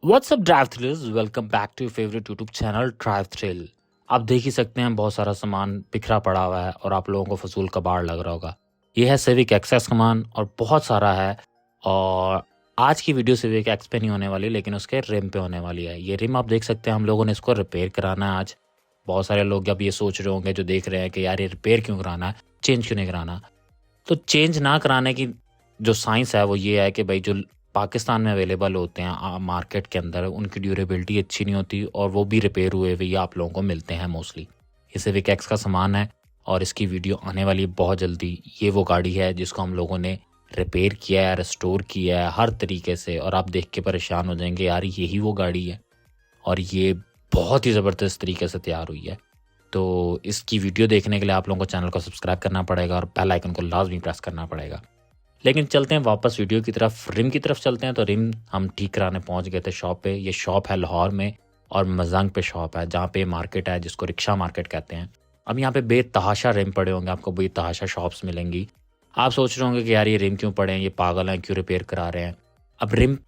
WhatsApp Drive Thrills, welcome back to your favourite YouTube channel Drive Thrill. आप देख ही सकते हैं बहुत सारा सामान बिखरा पड़ा हुआ है और आप लोगों को फजूल कबाड़ लग रहा होगा। ये है सिविक एक्सेस सामान और बहुत सारा है। और आज की वीडियो सिविक एक्स पे नहीं होने वाली, लेकिन उसके रिम पे होने वाली है। ये रिम आप देख सकते हैं, हम लोगों ने इसको रिपेयर कराना है आज। बहुत सारे लोग अब ये सोच रहे होंगे जो देख रहे हैं कि यार ये रिपेयर क्यों कराना है, चेंज क्यों नहीं कराना। तो चेंज ना कराने की जो साइंस है वो ये है कि भाई जो पाकिस्तान में अवेलेबल होते हैं मार्केट के अंदर, उनकी ड्यूरेबिलिटी अच्छी नहीं होती और वो भी रिपेयर हुए हुए आप लोगों को मिलते हैं मोस्टली। ये सिविक एक्स का सामान है और इसकी वीडियो आने वाली है बहुत जल्दी। ये वो गाड़ी है जिसको हम लोगों ने रिपेयर किया है, रिस्टोर किया है हर तरीके से, और आप देख के परेशान हो जाएंगे यार यही वो गाड़ी है। और ये बहुत ही ज़बरदस्त तरीके से तैयार हुई है। तो इसकी वीडियो देखने के लिए आप लोगों को चैनल को सब्सक्राइब करना पड़ेगा और बेल आइकन को लाजमी प्रेस करना पड़ेगा। लेकिन चलते हैं वापस वीडियो की तरफ, रिम की तरफ चलते हैं। तो रिम हम ठीक कराने पहुंच गए थे शॉप पे। ये शॉप है लाहौर में और मजंग पे शॉप है, जहाँ पे मार्केट है जिसको रिक्शा मार्केट कहते हैं। अब यहाँ पे बेतहाशा रिम पड़े होंगे, आपको बेतहाशा शॉप्स मिलेंगी। आप सोच रहे होंगे कि यार ये रिम क्यों पड़े हैं, ये पागल हैं, क्यों रिपेयर करा रहे हैं। अब रिम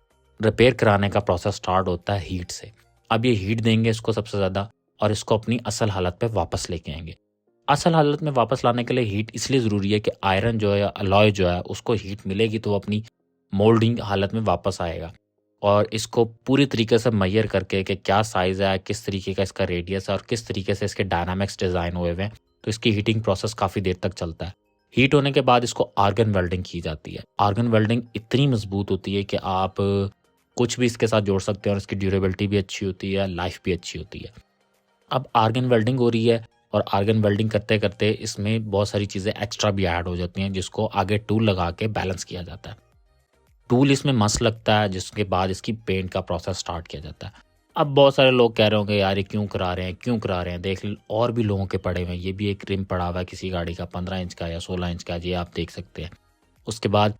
रिपेयर कराने का प्रोसेस स्टार्ट होता है हीट से। अब ये हीट देंगे इसको सबसे ज़्यादा और इसको अपनी असल हालत पे वापस लेके आएंगे। असल हालत में वापस लाने के लिए हीट इसलिए ज़रूरी है कि आयरन जो है या अलॉय जो है उसको हीट मिलेगी तो वो अपनी मोल्डिंग हालत में वापस आएगा। और इसको पूरी तरीके से मेजर करके कि क्या साइज़ है, किस तरीके का इसका रेडियस है और किस तरीके से इसके डायनामिक्स डिज़ाइन हुए हुए हैं, तो इसकी हीटिंग प्रोसेस काफ़ी देर तक चलता है। हीट होने के बाद इसको आर्गन वेल्डिंग की जाती है। आर्गन वेल्डिंग इतनी मजबूत होती है कि आप कुछ भी इसके साथ जोड़ सकते हैं और इसकी ड्यूरेबिलिटी भी अच्छी होती है, लाइफ भी अच्छी होती है। अब आर्गन वेल्डिंग हो रही है और आर्गन वेल्डिंग करते करते इसमें बहुत सारी चीज़ें एक्स्ट्रा भी ऐड हो जाती हैं, जिसको आगे टूल लगा के बैलेंस किया जाता है। टूल इसमें मस्त लगता है, जिसके बाद इसकी पेंट का प्रोसेस स्टार्ट किया जाता है। अब बहुत सारे लोग कह रहे होंगे यार ये क्यों करा रहे हैं, क्यों करा रहे हैं। देख और भी लोगों के पड़े हुए हैं। ये भी एक रिम पड़ा हुआ है किसी गाड़ी का, 15 इंच का या 16 इंच का, ये आप देख सकते हैं। उसके बाद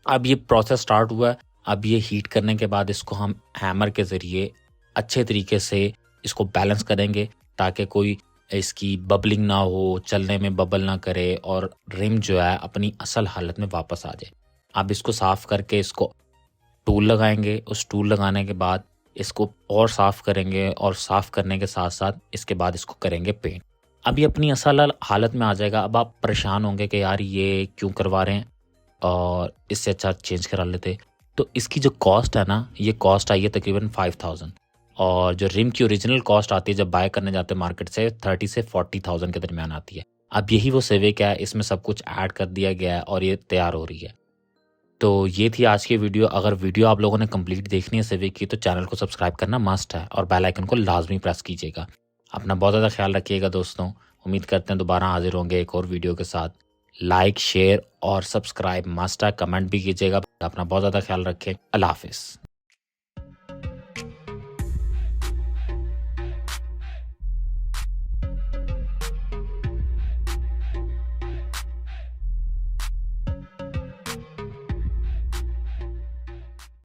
अब ये प्रोसेस स्टार्ट हुआ है। अब ये हीट करने के बाद इसको हम हैमर के ज़रिए अच्छे तरीके से इसको बैलेंस करेंगे, ताकि कोई इसकी बबलिंग ना हो, चलने में बबल ना करे और रिम जो है अपनी असल हालत में वापस आ जाए। अब इसको साफ़ करके इसको टूल लगाएंगे। उस टूल लगाने के बाद इसको और साफ़ करेंगे और साफ़ करने के साथ साथ इसके बाद इसको करेंगे पेंट। अब ये अपनी असल हालत में आ जाएगा। अब आप परेशान होंगे कि यार ये क्यों करवा रहे हैं और इससे अच्छा चेंज करा लेते। तो इसकी जो कॉस्ट है ना, ये कॉस्ट आई है तकरीबन 5000, और जो रिम की ओरिजिनल कॉस्ट आती है जब बाय करने जाते हैं मार्केट से 30 से 40,000 के दरमियान आती है। अब यही वो सिविक है, इसमें सब कुछ ऐड कर दिया गया है और ये तैयार हो रही है। तो ये थी आज की वीडियो। अगर वीडियो आप लोगों ने कंप्लीट देखनी है सिविक की, तो चैनल को सब्सक्राइब करना मस्ट है और बेल आइकन को लाजमी प्रेस कीजिएगा। अपना बहुत ज़्यादा ख्याल रखिएगा दोस्तों। उम्मीद करते हैं दोबारा हाजिर होंगे एक और वीडियो के साथ। लाइक, शेयर और सब्सक्राइब मस्ट है। कमेंट भी कीजिएगा। अपना बहुत ज़्यादा ख्याल रखें। अल्लाह हाफिज़।